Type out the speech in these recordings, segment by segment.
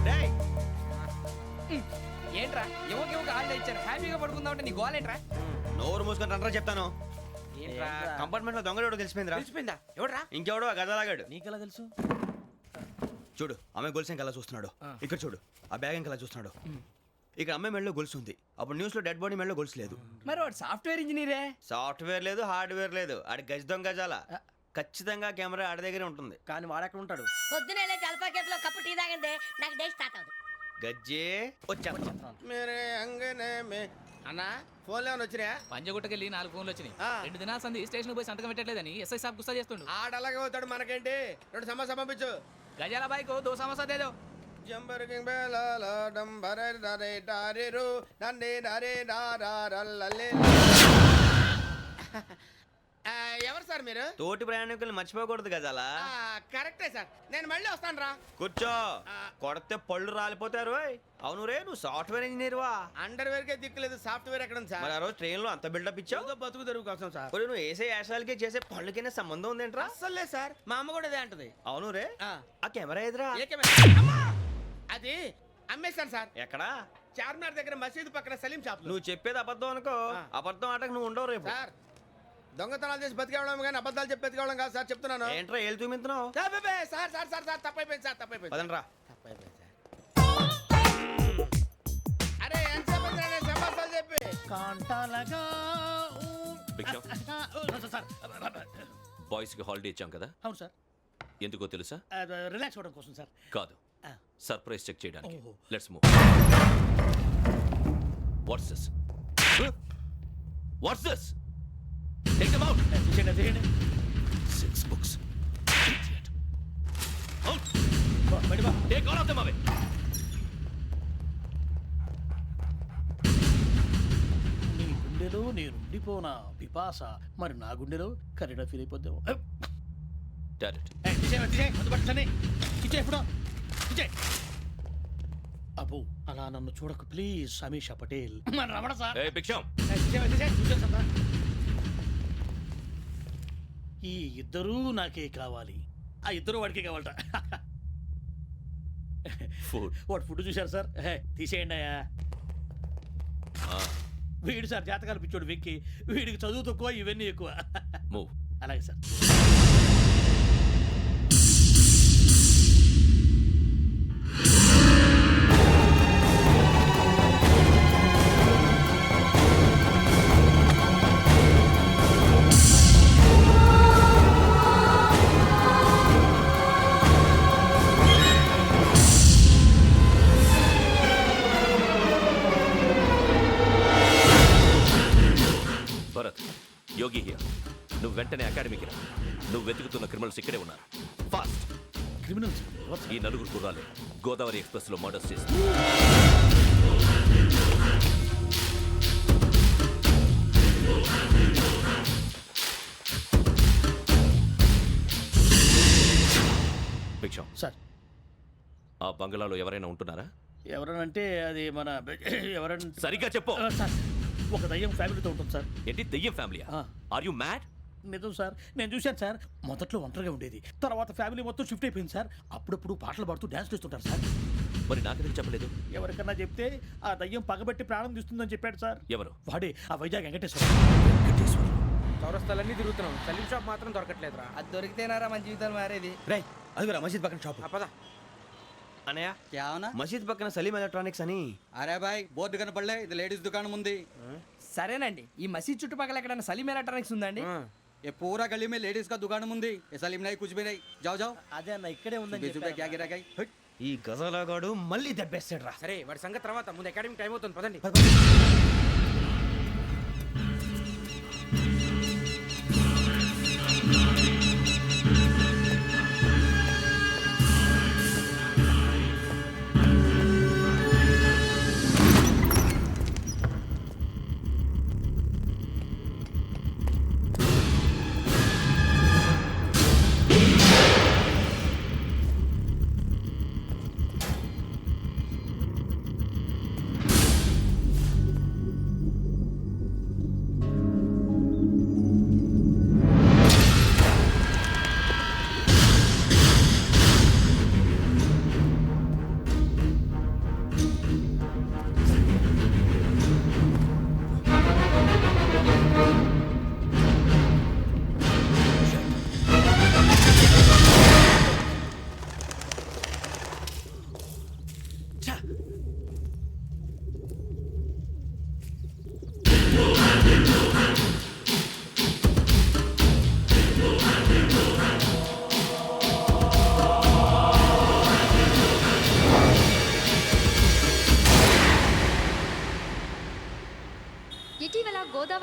డేయ్ ఏంట్రా ఎవరికి హాలిడే ఇచ్చారు హ్యాపీగా పడుకుందామంటే నీ గోల్ ఏంట్రా? నోరు మూసుకొని రండ్రా చెప్తాను. ఏంట్రా కంపార్ట్మెంట్ లో దొంగడు తెలిసిపోయిందిరా. తెలిసిపోయిందా? ఎవడ్రా? ఇంకెవడో ఆ గదలాగాడు. నీకెలా తెలుసు? చూడు ఆమె గొలుసు ఇంకలా చూస్తున్నాడు. ఇక్కడ చూడు ఆ బ్యాగ్ ఇంకలా చూస్తున్నాడు. ఇక్కడ అమ్మాయి మెడలో గొలుసు ఉంది. అప్పుడు న్యూస్ లో డెడ్ బాడీ మెడలో గొలుసు లేదు. మరి వాడు సాఫ్ట్వేర్ ఇంజనీరే. సాఫ్ట్వేర్ లేదు, హార్డ్వేర్ లేదు. ఆడి గజ దొంగ గజాల. ఖచ్చితంగా కెమెరా ఆడి దగ్గరే ఉంటుంది. కానీ వాడెక్కడ ఉంటాడు? పొద్దునే లేచి అల్ఫా కేఫ్ లో కప్పు టీ తాగిందే నాకు డే స్టార్ట్ అవుతుంది. గజ్జే వచ్చా. అన్నా ఫోన్లో ఏమైనా వచ్చినాయా? పంజగుట్టకెళ్ళి 4 ఫోన్లు వచ్చినాయి. 2 దినాల సంది స్టేషన్ పోయి సంతకం పెట్టలేదని ఎస్ఐ సాబ్ గుస్తా చేస్తుండు. ఆడలాగే పోతాడు, మనకేంటి? 2 సమస్య పంపించు. గజాల బైక్ 2 సమస్య దేదో. జంబరకింగ్ బేలాల డంబరే డరే డారిరు నన్నే డరే డారల్లలే. ఎవరు సార్ మీరు? తోటి ప్రయాణికుల్ని మర్చిపోకూడదు గజాల. కరెక్టే సార్, నేను మళ్ళీ వస్తాను రా. కూర్చో. కొడితే పళ్ళు రాలిపోతారు. అవును రే, నువ్వు సాఫ్ట్వేర్ ఇంజనీర్ వా? అండర్వేర్ కే దిక్కులేదు, సాఫ్ట్వేర్ ఎక్కడ ఉంది సార్? మరి ఆ రోజు ట్రైన్ లో అంత బిల్డప్ ఇచ్చావు. ఏదో బతుకు తెరువు కోసం సార్. ఒరేయ్, నువ్వు వేసే యాశాలకి చేసే పళ్ళకైనా సంబంధం ఉందేంట్రా? అస్సలు లేదు సార్, మా అమ్మ కూడా అదే అంటది. అవును రే, ఆ ఆ కెమెరా ఎదురా? ఏ కెమెరా? అమ్మా! అది అమ్మేశాను సార్. ఎక్కడా? చార్మినార్ దగ్గర మసీదు పక్కన సలీం షాప్ లో. నువ్వు చెప్పేది అబద్ధం అనుకో. అబద్ధం ఆటకు నువ్వు ఉండవు రేపు. సార్ దొంగతనాలు చేసి బతికేవడం కానీ అబద్ధాలు చెప్పి బతికేవడం కాదు సార్, చెప్తున్నాను. ఏంట్రా ఏళ్ళు చూపించినావు? సార్ సార్ సార్ సార్ తప్పైపోయింది సార్, తప్పైపోయింది. పదండ్రా. తప్పైపోయింది సార్. అరే ఎంతసేపు సమాసాలు చెప్పి కాంటాలగా బాయ్స్ కి హాలిడే ఇచ్చాం కదా, అవును సార్. ఎందుకో తెలుసా? రిలాక్స్ అవ్వడం కోసం సార్. కాదు, సర్ప్రైజ్ చెక్ చేయడానికి. Let's move. What's this? What's this? Take them out. 6 books. Idiot. Out. Take all of them away. నీ గుండెలో నేను ఉండిపోనా పిపాస, మరి నా గుండెలో కరీడా ఫీల్ అయిపోద్దాం. Direct. అబ్బో అలా నన్ను చూడకు ప్లీజ్. సమీషా పటేల్ మన Ramana sir. Hey, Big Sham. ఈ ఇద్దరూ నాకే కావాలి, ఆ ఇద్దరు వాడికే కావాలట. Food. వాడు ఫుడ్ చూశారు సార్. తీసేయండి అయ్యా. వీడు సార్ జాతకాలు పిచ్చోడు వెక్కి, వీడికి చదువు తక్కువ ఇవన్నీ ఎక్కువ. Move. అలాగే సార్. Bharat, Yogi here. నువ్వు వెంటనే అకాడమీకి రా. నువ్వు వెతుకుతున్న క్రిమినల్స్ ఇక్కడే ఉన్నారు. ఫాస్ట్. క్రిమినల్స్ ఈ 4 కుర్రాలే గోదావరి ఎక్స్ప్రెస్ లో మర్డర్స్ చేసి భిక్షం సార్. ఆ బంగ్లాలో ఎవరైనా ఉంటున్నారా? ఎవరనంటే అది మన ఎవరంటే సరిగ్గా చెప్పు. సార్, ఒక దయ్యం ఫ్యామిలీతో ఉంటుంది సార్. ఏంటి దెయ్యం ఫ్యామిలీయా? Are you mad? నిజం సార్, నేను చూశాను సార్. మొదట్లో ఒంటరిగా ఉండేది, తర్వాత ఫ్యామిలీ మొత్తం షిఫ్ట్ అయిపోయింది సార్. అప్పుడప్పుడు పాటలు పాడుతూ డ్యాన్స్ చేస్తుంటారు సార్. మరి నాకెందుకు చెప్పలేదు? ఎవరికన్నా చెప్తే ఆ దయ్యం పగబెట్టి ప్రాణం తీస్తుందని చెప్పాడు సార్. ఎవరు? వాడే ఆ వైజాగ్ వెంకటేశ్వర. చౌరస్తాలన్నీ తిరుగుతున్నాం, సలీం షాప్ మాత్రం దొరకట్లేదురా. అది దొరికితేనారా మన జీవితాలు మారేది. రేయ్, అదిగురా మసీద్ పక్కన షాప్. పద. అనయ్య, क्या होना? మసీద్ పక్కన సలీం ఎలక్ట్రానిక్స్ అని. अरे भाई बोर्ड కనపడలే, ఇది లేడీస్ దుకాణం ఉంది. సరేనండి, ఈ మసీద్ చుట్టుపక్కల ఎక్కడైనా సలీం ఎలక్ట్రానిక్స్ ఉందండి? ये पूरा गली में लेडीज का दुकान मुंदी. ये सलीम नहीं कुछ भी नहीं. जाओ जाओ. అదే అన్న ఇక్కడే ఉందని 20 रुपए क्या गिरा गई? ఈ గజాలగాడు మళ్ళీ దెబ్బేస్తాడు రా. సరే, వాడి సంగతి తర్వాత, ముందు అకాడమిక్ టైం అవుతుంది, పదండి.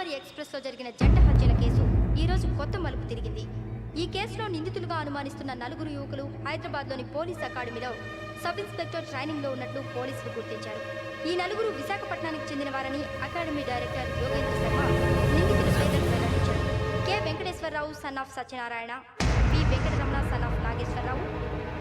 గోదావరి ఎక్స్ప్రెస్లో జరిగిన జంట హత్యల కేసు ఈరోజు కొత్త మలుపు తిరిగింది. ఈ కేసులో నిందితులుగా అనుమానిస్తున్న 4 యువకులు హైదరాబాద్లోని పోలీస్ అకాడమీలో సబ్ ఇన్స్పెక్టర్ ట్రైనింగ్లో ఉన్నట్లు పోలీసులు గుర్తించారు. ఈ 4 విశాఖపట్నానికి చెందిన వారని అకాడమీ డైరెక్టర్ యోగేంద్ర శర్మ నిందితుల పేర్లను వెల్లడించారు. K Venkateswararao son of Satyanarayana, P Venkataramana son of Nageswararao,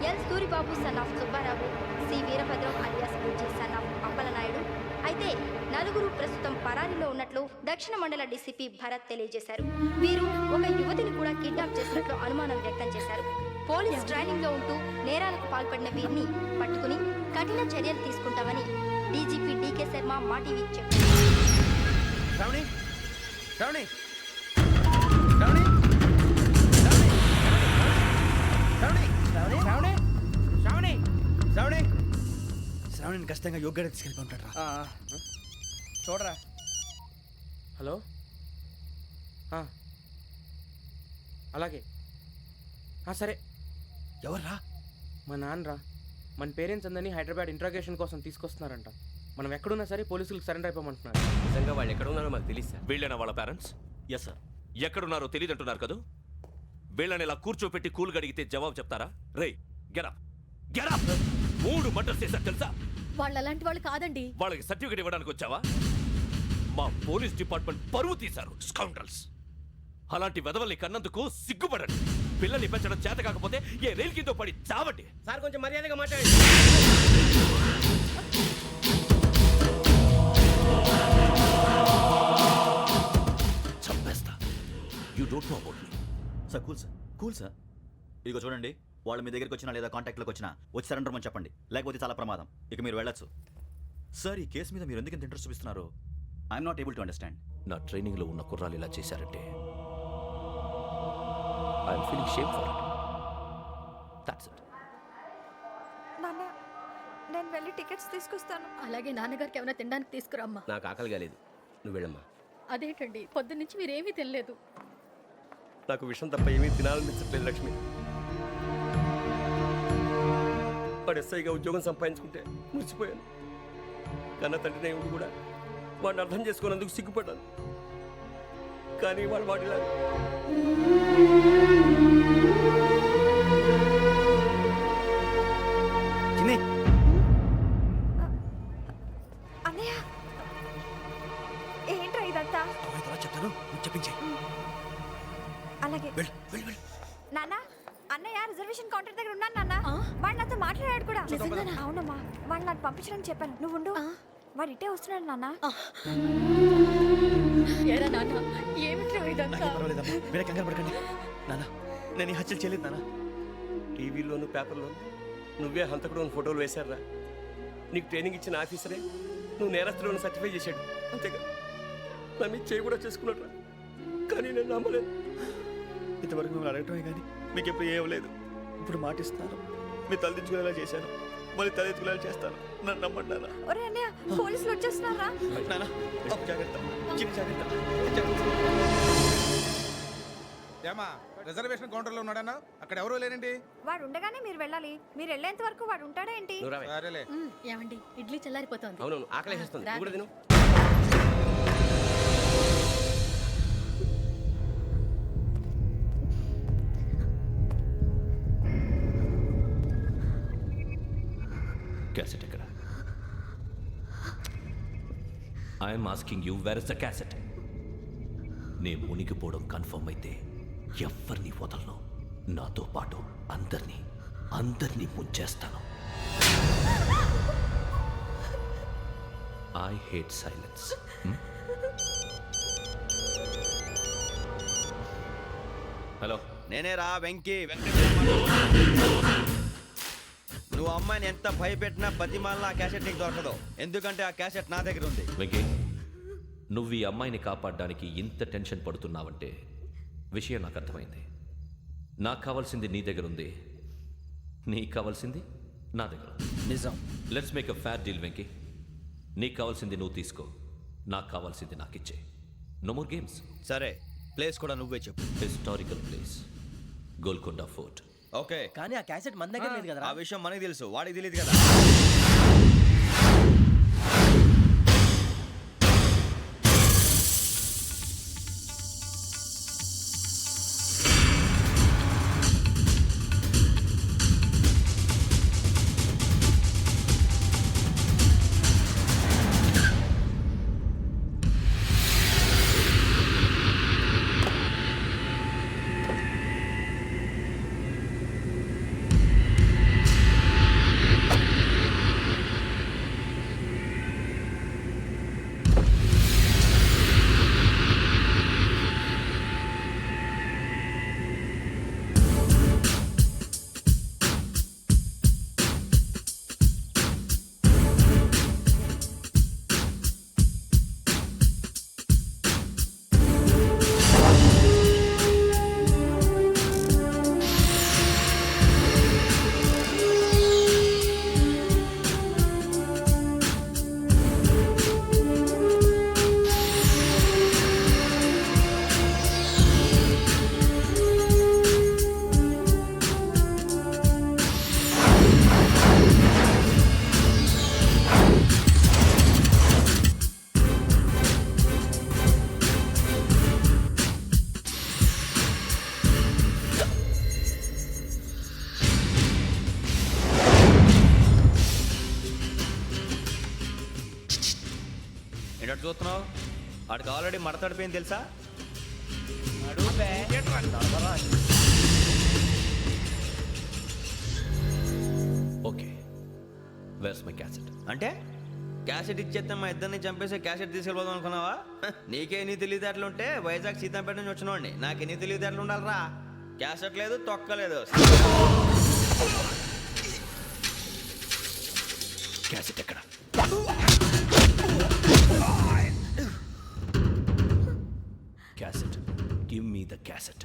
L Suribabu son of Subbarao, C Veerabhadram alias Bujji son of Appalanaidu. అయితే 4 ప్రస్తుతం పరారీలో ఉన్నట్లు దక్షిణ మండల డీసీపీ భరత్ తెలియజేశారు. వీరు ఒక యువతిని కూడా కిడ్నాప్ చేసినట్లు అనుమానం వ్యక్తం చేశారు. పోలీస్ ట్రైనింగ్ లో ఉంటూ నేరాలకు పాల్పడిన వీరిని పట్టుకుని కఠిన చర్యలు తీసుకుంటామని డీజీపీ డీకే శర్మ మా టీవీకి చెప్పారు. శ్రావణి శ్రావణి శ్రావణి శ్రావణి శ్రావణి శ్రావణి శ్రావణి శ్రావణి శ్రావణిని ఖచ్చితంగా యోగ్యత తీసుకెళ్ళి ఉంటాడు రా. చూడరా. హలో అలాగే సరే. ఎవర్రా? మా నాన్నరా. మన పేరెంట్స్ అందరినీ హైదరాబాద్ ఇంట్రాగేషన్ కోసం తీసుకొస్తున్నారంట. మనం ఎక్కడున్నా సరే పోలీసులకు సరెండర్ అయిపోమంటున్నారు. నిజంగా వాళ్ళు ఎక్కడ ఉన్నారో మాకు తెలియదు సార్. వీళ్ళైనా వాళ్ళ పేరెంట్స్? Yes sir. ఎక్కడున్నారో తెలియదు అంటున్నారు కదా. వీళ్ళని ఇలా కూర్చోపెట్టి కూల్ గడిగితే జవాబు చెప్తారా? రేయ్ గెటప్ గెటప్. 3 మర్డర్స్ చేశారు తెలుసా? వాళ్ళు అలాంటి వాళ్ళు కాదండి. వాళ్ళకి సర్టిఫికేట్ ఇవ్వడానికి వచ్చావా? మా పోలీస్ డిపార్ట్మెంట్ పరువు తీశారు స్కౌండ్రల్స్. అలాంటి వెధవల్ని కన్నందుకు సిగ్గుపడండి. పిల్లల్ని పెంచడం చేత కాకపోతే ఏ రైలు కింద పడి చావండి. సార్ కొంచెం మర్యాదగా మాట్లాడండి. చంపేస్తా. You don't know about me. Sir cool sir. ఇదిగో చూడండి, వాళ్ళు మీ దగ్గరికి వచ్చినా లేదా కాంటాక్ట్లోకి వచ్చినా వచ్చి సరెండర్ అని చెప్పండి, లేకపోతే చాలా ప్రమాదం. ఇక మీరు వెళ్ళొచ్చు. సార్, ఈ కేసు మీద మీరు ఎందుకు ఇంత ఇంట్రెస్ట్ చూపిస్తున్నారు? I'm not able to understand. నా ట్రైనింగ్లో ఉన్న కుర్రాలు ఇలా చేశారంటే I'm feeling shame for it. That's it. నాన్న, నేను వెళ్ళి టికెట్స్ తీసుకొస్తాను. అలాగే నాన్నగారికి ఏమైనా తినడానికి తీసుకురామ్మా. నాకు ఆకలి కాలేదు, నువ్వు వెళ్ళమ్మా. అదేంటండి పొద్దున్నుంచి మీరేమీ తినలేదు. నాకు విషయం తప్ప ఏమీ తినాలనిపించట్లేదు లక్ష్మి. వాడు ఎస్ఐగా ఉద్యోగం సంపాదించుకుంటే మురిసిపోయాను. కన్న తండ్రినే ఉండి కూడా వాడిని అర్థం చేసుకున్నందుకు సిగ్గుపడ్డాను. కానీ వాడిలా అన్నయ్య, ఏంట్రా ఇదంతా? చెప్తాను, చెప్పించే. అలాగే నాన్న, అన్నయ్య రిజర్వేషన్ కౌంటర్ దగ్గర ఉన్నాను నాన్న. వాడు నాతో మాట్లాడాడు కూడా. అవునమ్మా, వాడు నాకు పంపించడానికి చెప్పాను. నువ్వు ఉండు, వాడు ఇటే వస్తున్నాడు నాన్న. ఏరా నాన్న, ఏమిట్రా ఇదంతా? పర్వాలేదమ్మా, మీరే కంగారు పడకండి. నాన్న, నేను ఈ హత్యలు చేయలేదు నాన్న. టీవీలోను పేపర్లోను నువ్వే హంతకుడు ఫోటోలు వేశారా? నీకు ట్రైనింగ్ ఇచ్చిన ఆఫీసరే నువ్వు నేరస్తులను సర్టిఫై చేశాడు. అంతేగా నా మీద చేయి కూడా చేసుకున్నట్రా. కానీ నేను నమ్మలేదు. ఇంతవరకు మిమ్మల్ని అడగటమే కానీ మీకు ఎప్పుడు ఏమలేదు. ఇప్పుడు మాటిస్తున్నాను, మీ తలదించుకునేలా చేశాను, మళ్ళీ తలెత్తుకునేలా చేస్తాను. నన్ను నమ్మండి నాన్న. ఒరే అన్నయ్య, పోలీసులు వచ్చేస్తున్నారా? నాన్న, జాగ్రత్త, చిన్న జాగ్రత్త. ఏమా రిజర్వేషన్ కౌంటర్లో ఉన్నాడన్నా? అక్కడ ఎవరూ లేనండి. వాడు ఉండగానే మీరు వెళ్ళాలి. మీరు వెళ్ళేంత వరకు వాడు ఉంటాడా ఏంటి? సరేలే. ఏమండి, ఇడ్లీ చల్లారిపోతుంది. అవును, ఆకలేస్తుంది. నువ్వు కూడా తిను. క్యాసెట్ ఎక్కడ? I'm asking you, where is the cassette? నే మునిగిపోవడం కన్ఫర్మ్ అయితే ఎవరిని వదలను. నాతో పాటు అందరినీ ముంచేస్తాను. I hate silence. హలో, నేనే రా వెంకీ. నువ్వు అమ్మాయిని ఎంత భయపెట్టినా బతిమాలినా ఆ క్యాసెట్ నీకు దొరకదు. ఎందుకంటే ఆ క్యాసెట్ నా దగ్గర ఉంది. వెంకీ, నువ్వు ఈ అమ్మాయిని కాపాడడానికి ఇంత టెన్షన్ పడుతున్నావంటే విషయం నాకు అర్థమైంది. నాకు కావాల్సింది నీ దగ్గర ఉంది, నీకు కావాల్సింది నా దగ్గర. నిజం. Let's make a fair deal Venky. నీకు కావాల్సింది నువ్వు తీసుకో, నాకు కావాల్సింది నాకు ఇచ్చే. No more games. సరే, ప్లేస్ కూడా నువ్వే చెప్పు. Historical place, Golconda fort. Okay, కానీ ఆ క్యాసెట్ మన దగ్గర లేదు కదా. ఆ విషయం మనకి తెలుసు, వాడికి తెలియదు కదా. ఏంటి చూస్తున్నావు? వాడికి ఆల్రెడీ మడతడిపోయింది తెలుసా? Okay, where's my cassette? అంటే క్యాసెట్ ఇచ్చేస్తే మా ఇద్దరిని చంపేసి క్యాసెట్ తీసుకెళ్ళిపోదాం అనుకున్నావా? నీకే ఎన్ని తెలివితేటలు ఉంటే వైజాగ్ సీతంపేట నుంచి వచ్చినవాడిని నాకు ఎన్ని తెలివితేటలు ఉండాలరా? క్యాసెట్ లేదు, తొక్కలేదు. క్యాసెట్ ఎక్కడ? Cassette, give me the cassette.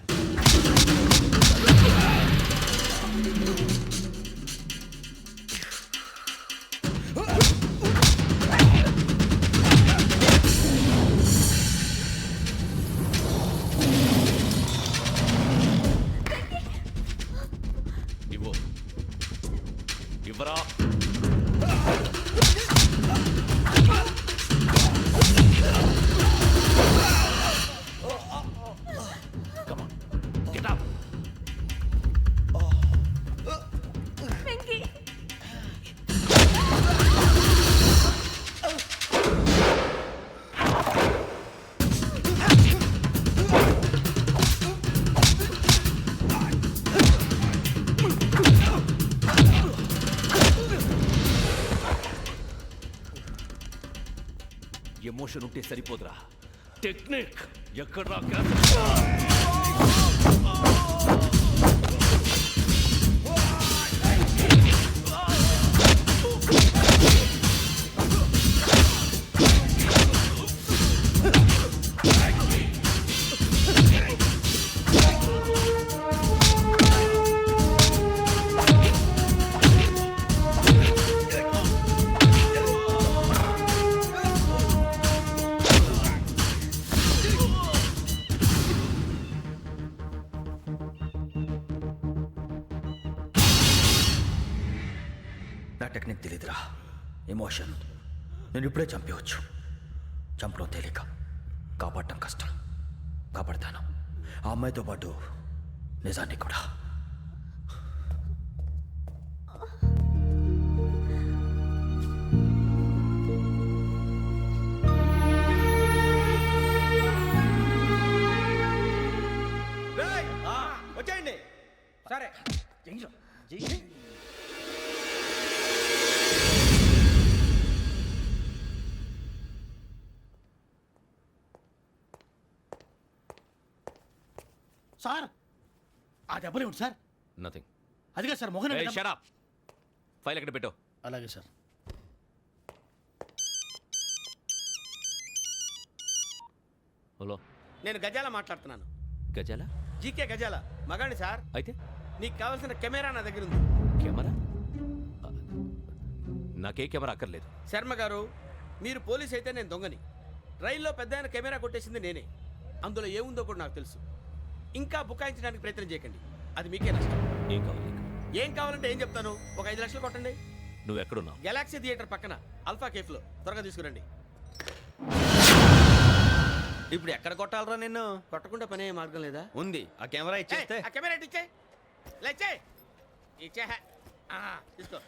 ఇవ్వు, ఇవ్వరా. Come on, get up. Emotion ఉంటే సరిపోదురా, టెక్నిక్ ఎక్కడ్రా? నా టెక్నిక్ తెలీదురా, ఎమోషన్. నేను ఇప్పుడే చంపేవచ్చు. చంపడం తేలిక, కాపాడటం కష్టం. కాపాడతాను ఆ అమ్మాయితో పాటు నిజాన్ని కూడా. వచ్చేయండి. సరే సార్ ఆ దెబ్బలేమిటి సార్? నథింగ్. అదిగా sir Mohan Hey, shut up. File ఎక్కడ పెట్టు? అలాగే సార్. హలో, నేను గజాల మాట్లాడుతున్నాను. గజాల? జీకే గజాల మగాండి సార్. అయితే నీకు కావాల్సిన కెమెరా నా దగ్గర ఉంది. కెమెరా? నాకే కెమెరా అక్కర్లేదు. శర్మ గారు, మీరు పోలీస్ అయితే నేను దొంగని. రైల్లో పెద్ద ఆయన కెమెరా కొట్టేసింది నేనే. అందులో ఏముందో కూడా నాకు తెలుసు. ఇంకా బుకాయించడానికి ప్రయత్నం చేయకండి, అది మీకే నష్టం. ఏం కావాలి? ఏం కావాలంటే ఏం చెప్తాను. ఒక 5 లక్షలు కొట్టండి. నువ్వు ఎక్కడున్నావు? గెలాక్సీ థియేటర్ పక్కన అల్ఫా కేఫ్లో. త్వరగా తీసుకురండి. ఇప్పుడు ఎక్కడ కొట్టాలరా నిన్ను? కొట్టకుండా పనే మార్గం లేదా? ఉంది, ఆ కెమెరా ఇచ్చేస్తే. ఆ కెమెరా ఇచ్చే లేచే ఇచ్చే. తీసుకో.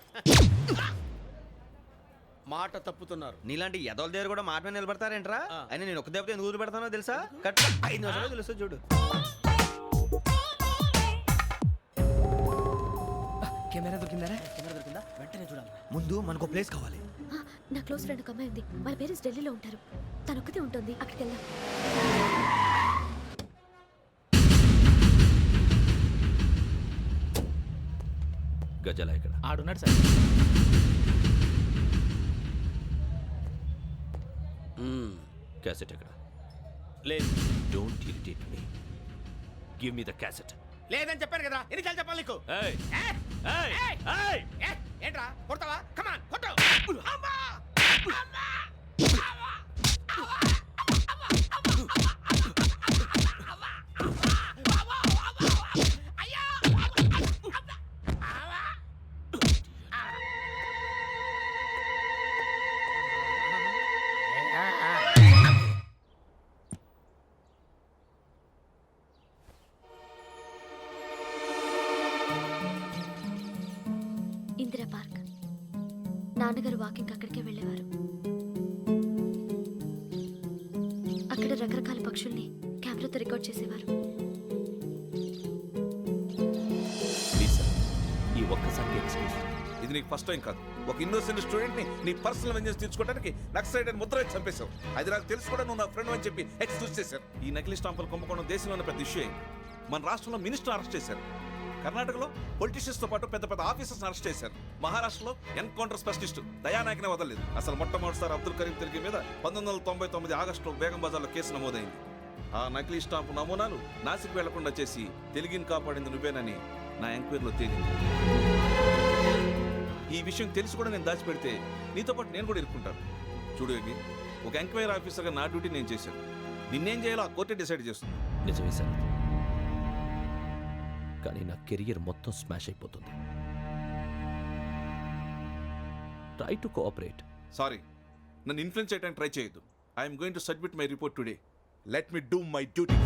మాట తప్పుతున్నారు. నీలాంటి ఎదల దగ్గర కూడా మాట మీద నిలబడతారేంట్రా? అయినా నేను ఒక దెబ్బతో ఎందుకు పెడతానో తెలుసా? కట్ 5 నిమిషాలు తెలుసు చూడు. కెమెరా దొరికిందా? వెంటనే చూడాలి. ముందు మనకు ప్లేస్ కావాలి. నా క్లోజ్ ఫ్రెండ్ ఒక అమ్మాయి ఉంది. వాళ్ళ పేరెంట్స్ ఢిల్లీలో ఉంటారు. తను ఒక్కతే ఉంటుంది. అక్కడికి వెళ్దాం. గజాల ఎక్కడ? ఆడున్నాడు సార్. క్యాసెట్ ఎక్కడ? లేదు. Don't irritate me. Give me the cassette. లేదని చెప్పాను కదా, ఎన్నిసార్లు చెప్పాలి నీకు? ఏయ్ ఏయ్ ఏయ్! ఏంట్రా కొడతావా? కమాన్ కొట్టు. అమ్మా! అమ్మా! ఇందిరా పార్క్. నాన్నగారు వాకింగ్ అక్కడికే వెళ్ళేవారు. రకరకాల పక్షుల్ని కెమెరాతో రికార్డ్ చేసేవారు. ప్లీజ్ సార్ ఈ ఒక్కసారికి ఎక్స్క్యూజ్. ఇది నీకు ఫస్ట్ టైం కాదు. ఒక ఇన్నోసెంట్ స్టూడెంట్ ని నీ పర్సనల్ వెంజెన్స్ తీర్చుకోవడానికి నక్సలైట్ అని ముద్ర వేసి చంపేశావు. అది నాకు తెలుసు కూడా నువ్వు నా ఫ్రెండ్ అని చెప్పి ఎక్స్క్యూజ్ చేశారు. ఈ నకిలీ స్టాంపులు కుంభకోణం దేశంలో ఉన్న పెద్ద ఇష్యూ అయింది. మన రాష్ట్రంలో మినిస్టర్ అరెస్ట్ చేశారు. కర్ణాటకలో పొలిటీషియన్స్ తో పాటు పెద్ద పెద్ద ఆఫీసర్స్ అరెస్ట్ చేశారు. మహారాష్ట్రలో ఎన్కౌంటర్ స్పెషలిస్ట్ దయానాయకనే వదలలేదు. అసలు మొట్టమొదటిసారి అబ్దుల్ కరీం తిరిగి మీద 1999 ఆగస్టులో బేగం బజార్లో కేసు నమోదైంది. ఆ నకిలీ స్టాంపు నమూనాలు నాసిక్ వెళ్లకుండా చేసి తెలుగుని కాపాడింది నువ్వేనని నా ఎంక్వైరీలో తేలింది. ఈ విషయం తెలిసి కూడా నేను దాచిపెడితే నీతో పాటు నేను కూడా ఇరుక్కుంటాను. చూడు యోగి, ఒక ఎంక్వైరీ ఆఫీసర్గా నా డ్యూటీ నేను చేశాను. నిన్నేం చేయాలో ఆ కోర్టే డిసైడ్ చేస్తుంది. నిజమే సార్, కానీ నా కెరియర్ మొత్తం స్మాష్ అయిపోతుంది. Try to cooperate. సారీ, నన్ను ఇన్ఫ్లుయెన్స్ చేయడానికి ట్రై చేయొద్దు. I'm going to submit my report today. Let me do my duty.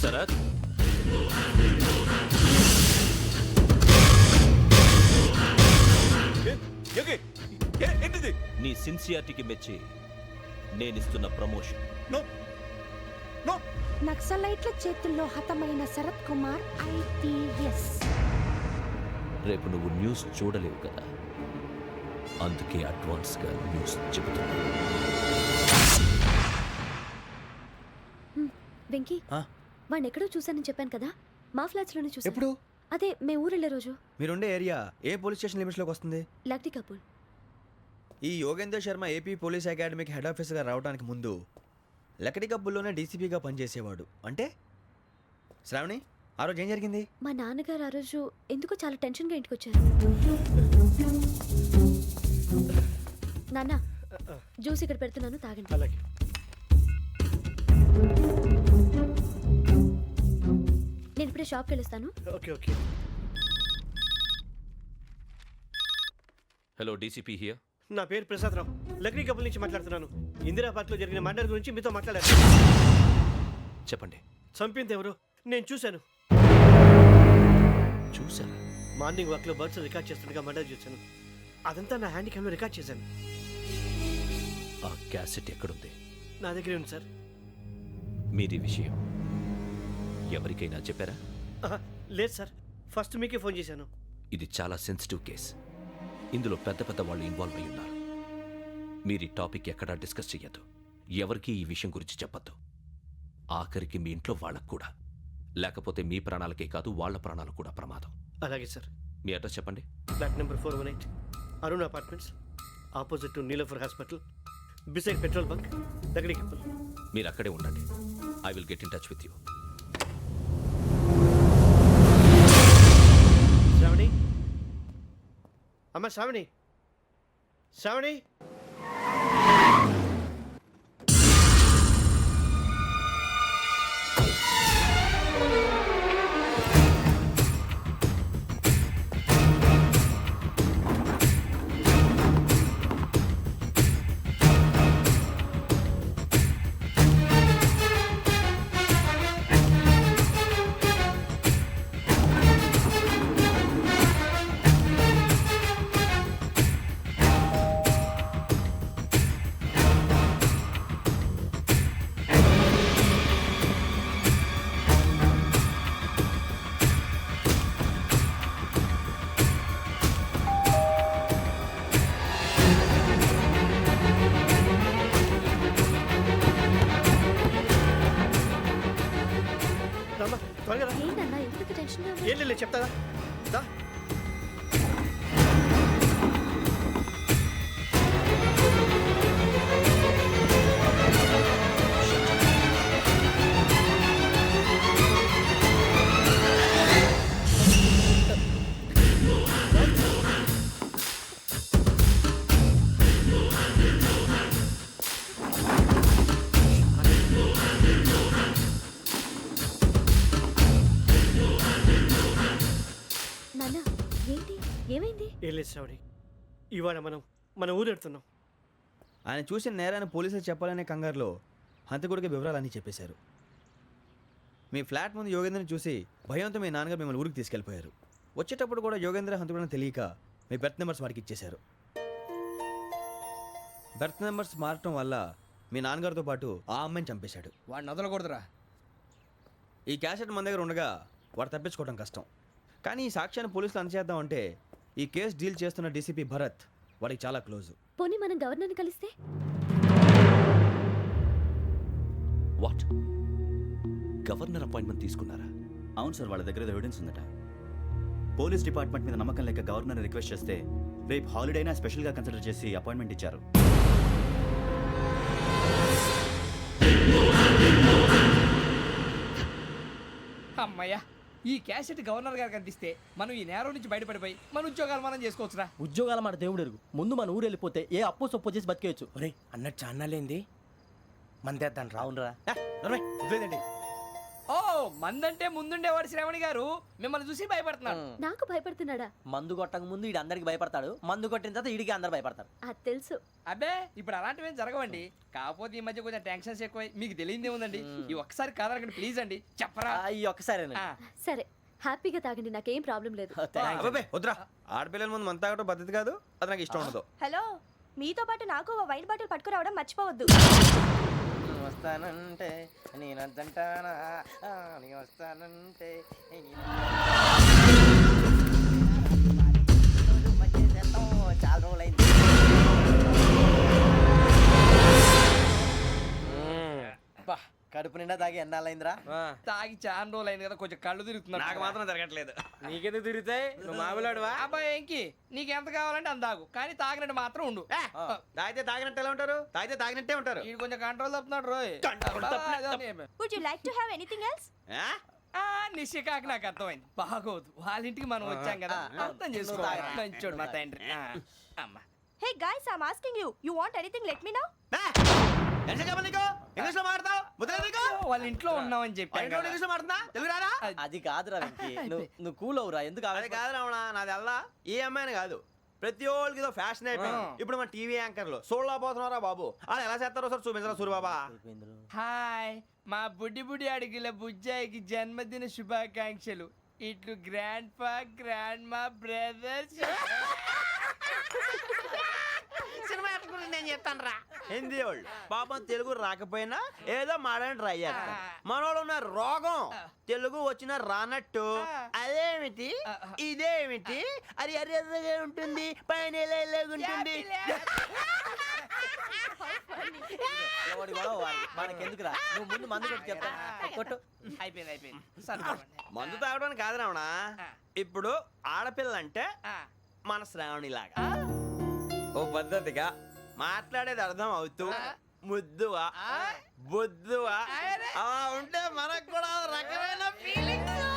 Sharath, ఏంటిది? నీ సిన్సియారిటీకి మెచ్చి నేనిస్తున్న ప్రమోషన్. నక్సలైట్ల చేతుల్లో హతమైన శరత్ కుమార్ IPS. రేపు నువ్వు న్యూస్ చూడలేవు కదా, అందుకే అడ్వాన్స్గా న్యూస్ చెబుతున్నా. వెంకీ, వాడిని ఎక్కడో చూశానని చెప్పాను కదా, మా ఫ్లాట్స్ లోనే చూసాను. ఎప్పుడు? అదే మేము ఊరెళ్ళే రోజు. మీరుండే ఏరియా ఏ పోలీస్ స్టేషన్ లిమిట్స్లోకి వస్తుంది? లక్టీ కపూర్. ఈ యోగేందర్ శర్మ ఏపీ పోలీస్ అకాడమీకి హెడ్ ఆఫీసర్గా రావడానికి ముందు లకడి కబ్బుల్లోనే డీసీపీగా పనిచేసేవాడు. అంటే శ్రావణి, ఆ రోజు ఏం జరిగింది? మా నాన్నగారు ఆ రోజు ఎందుకో చాలా టెన్షన్గా ఇంటికి వచ్చారు. నాన్న, జ్యూస్ ఇక్కడ పెడుతున్నాను, తాగండి. అలాగే. నేను ఇప్పుడే షాప్కి వెళ్ళొస్తాను. Okay okay. Hello, DCP here. నా పేరు ప్రసాదరావు, లక్డీ కపుల్ నుంచి మాట్లాడుతున్నాను. ఇందిరా పార్క్లో జరిగిన మర్డర్ గురించి మీతో మాట్లాడాను. చెప్పండి. చంపింది ఎవరు? నేను చూశాను. చూసారా? మార్నింగ్ వాక్లో బర్డ్స్ రికార్డ్ చేస్తుండగా మర్డర్ చూశాను. అదంతా నా హ్యాండ్ క్యామ్లో రికార్డ్ చేశాను. ఆ క్యాసెట్ ఎక్కడుంది? నా దగ్గరే ఉంది సార్. మీది విషయం ఎవరికైనా చెప్పారా? లేదు సార్, ఫస్ట్ మీకే ఫోన్ చేశాను. ఇది చాలా సెన్సిటివ్ కేస్. ఇందులో పెద్ద పెద్ద వాళ్ళు ఇన్వాల్వ్ అయి ఉన్నారు. మీరు ఈ టాపిక్ ఎక్కడా డిస్కస్ చెయ్యొద్దు. ఎవరికి ఈ విషయం గురించి చెప్పొద్దు. ఆఖరికి మీ ఇంట్లో వాళ్ళకు కూడా. లేకపోతే మీ ప్రాణాలకే కాదు, వాళ్ళ ప్రాణాలు కూడా ప్రమాదం. అలాగే సార్. మీ అడ్రస్ చెప్పండి. Flat number 418, Arun apartments, opposite to Niloufer hospital, beside petrol bunk, Lakdikapul. మీరు అక్కడే ఉండండి. I will get in touch with you. Sravani, అమ్మ శ్రావణి, శ్రావణి. త్వరగా రా. ఏంటన్నా ఎందుకు టెన్షన్గా ఉన్నావు? ఏం లేదు, చెప్తారా? దా. నాన్న, ఏంటి, ఏమైంది? ఏం లేదు శ్రావణి, ఇవాళ మనం మన ఊరు వెళ్తున్నాం. ఆయన చూసిన నేరాన్ని పోలీసులు చెప్పాలనే కంగారులో హంతకుడికి వివరాలన్నీ చెప్పేశారు. మీ ఫ్లాట్ ముందు యోగేంద్రని చూసి భయంతో మీ నాన్నగారు మిమ్మల్ని ఊరికి తీసుకెళ్ళిపోయారు. వచ్చేటప్పుడు కూడా యోగేంద్ర హంతకుడని తెలియక మీ బెర్త్ నెంబర్స్ వాడికి ఇచ్చేశారు. బెర్త్ నెంబర్స్ మారటం వల్ల మీ నాన్నగారితో పాటు ఆ అమ్మాయిని చంపేశాడు. వాడిని వదలకూడదురా. ఈ క్యాసెట్ మన దగ్గర ఉండగా వాడు తప్పించుకోవడం కష్టం. కానీ ఈ సాక్ష్యాన్ని పోలీసులు అందచేద్దామంటే ఈ కేసు డీల్ చేస్తున్న డీసీపీ భరత్ వాడికి చాలా క్లోజ్. పోనీ మనం గవర్నర్ని కలిస్తే? వాట్? గవర్నర్ అపాయింట్మెంట్ తీసుకున్నారా? అవును సార్, వాళ్ళ దగ్గర ఎవిడెన్స్ ఉందట. పోలీస్ డిపార్ట్మెంట్ మీద నమ్మకం లేక గవర్నర్ రిక్వెస్ట్ చేస్తే రేపు హాలిడేనా స్పెషల్గా కన్సిడర్ చేసి అపాయింట్మెంట్ ఇచ్చారు. అమ్మయ్యా, ఈ క్యాసెట్ గవర్నర్ గారికి అందిస్తే మనం ఈ నేరం నుంచి బయటపడిపోయి మన ఉద్యోగాలు మనం చేసుకోవచ్చురా. ఉద్యోగాల మాట దేవుడు ఎరుగు. ముందు మన ఊరు వెళ్ళిపోతే ఏ అప్పు సొప్పు చేసి బతికేయచ్చు. ఒరే అన్నట్టు చాన్నాలేంది మందేద్దాం రావునరా. ఓ మందంటే ముందుండేవాడు శ్రావణి గారు మిమ్మల్ని చూసి భయపడుతున్నాడు. నాకు భయపడుతున్నాడా? మందు కొట్టక ముందు ఈడు అందరికి భయపడతాడు, మందు కొట్టిన తర్వాత ఈడికి అందరు భయపడతారు. అది తెలుసు. అబ్బే ఇప్పుడు అలాంటివి ఏం జరగవండి. కాకపోతే ఈ మధ్య కొంచెం టెన్షన్స్ ఎక్కువై మీకు తెలియదే ఉందండి. ఈ ఒక్కసారి కాదనకండి ప్లీజ్ అండి, చెప్పరా. ఈ ఒక్కసారి సరే హ్యాపీగా తాగండి, నాకేం ప్రాబ్లం లేదు. అబ్బాబే వద్దురా, ఆడపిల్లల ముందు మన తాగటం పద్ధతి కాదు, అది నాకు ఇష్టం ఉండదు. హలో, మీతో పాటు నాకు వైట్ బాటిల్ పట్టుకురావడం మర్చిపోవద్దు. వస్తానంటే నేనంటానా, వస్తానంటే చాలా రోజులైంది. కడుపు నిండా తాగి ఎన్నాళ్ళైందిరా? తాగి చాలా రోజులు అయింది కదా, కొంచెం కళ్ళు తిరుగుతున్నాడు. నాకు మాత్రం జరగట్లేదు. నీకెందుకు తిరుగుతాయి? నువ్వు మామిలాడువా? అబ్బాయి ఏంకి నీకు ఎంత కావాలంటే అంత తాగు, కానీ తాగినట్టు మాత్రం ఉండు. తాగితే తాగినట్టు ఎలా ఉంటారు? తాగితే తాగినట్టే ఉంటారు. వీడు కొంచెం కంట్రోల్ తప్పుతున్నాడు రోయ్. Would you like to have anything else? నిశ్చికాకి నాకు అర్థమైంది. బాగోదు, వాళ్ళ ఇంటికి మనం వచ్చాం కదా, అర్థం చేసుకోవాలి. మంచోడు మా తండ్రి. అమ్మ hey guys, I am asking you, you want anything let me know. English లో మాట్లాడతావు? వాళ్ళ ఇంట్లో ఉన్నామని చెప్పాను. ఇంగ్లీష్ లో మాట్లాడుతున్నా, తెలుగు రాదా? అది కాదురా వెంకీ, నువ్వు కూల్ అవురా. ఎందుకు అది కాదు రావణ, నాది అల్లా ఏ అమ్మాయిని కాదు, ప్రతి ఒక్కరికి ఇదో ఫ్యాషన్ అయిపోయింది. ఇప్పుడు మన టీవీ యాంకర్లు సోళ్ళ పోతున్నారా బాబు, అలా ఎలా చేస్తారో సార్ చూపించరా సూరిబాబా. హాయ్, మా బుడ్డి బుడి అడిగిల బుజ్జాయికి జన్మదిన శుభాకాంక్షలు. ఇట్లు గ్రాండ్ ఫా గ్రాండ్ మా బ్రదర్స్. సినిమా గురించి నేను చెప్తాను రా. హిందీ వాళ్ళు పాపం తెలుగు రాకపోయినా ఏదో మాడని ట్రై చేస్తారు. మనోళ్ళు ఉన్న రోగం తెలుగు వచ్చిన రానట్టు అదేమిటి ఇదేమిటి అది అరిగా ఉంటుంది, పైన ఉంటుంది. మనకెందుకురా, నువ్వు ముందు మందు కొట్టి చెప్తా. కొట్టు. అయిపోయింది. మందు తాగడానికి కాదు రావణ, ఇప్పుడు ఆడపిల్లంటే మన శ్రావణిలాగా ఓ పద్ధతిగా మాట్లాడేది అర్థం అవుతూ ముద్దువా బొద్దువా అలా ఉంటే మనకు కూడా రకమైన ఫీలింగ్.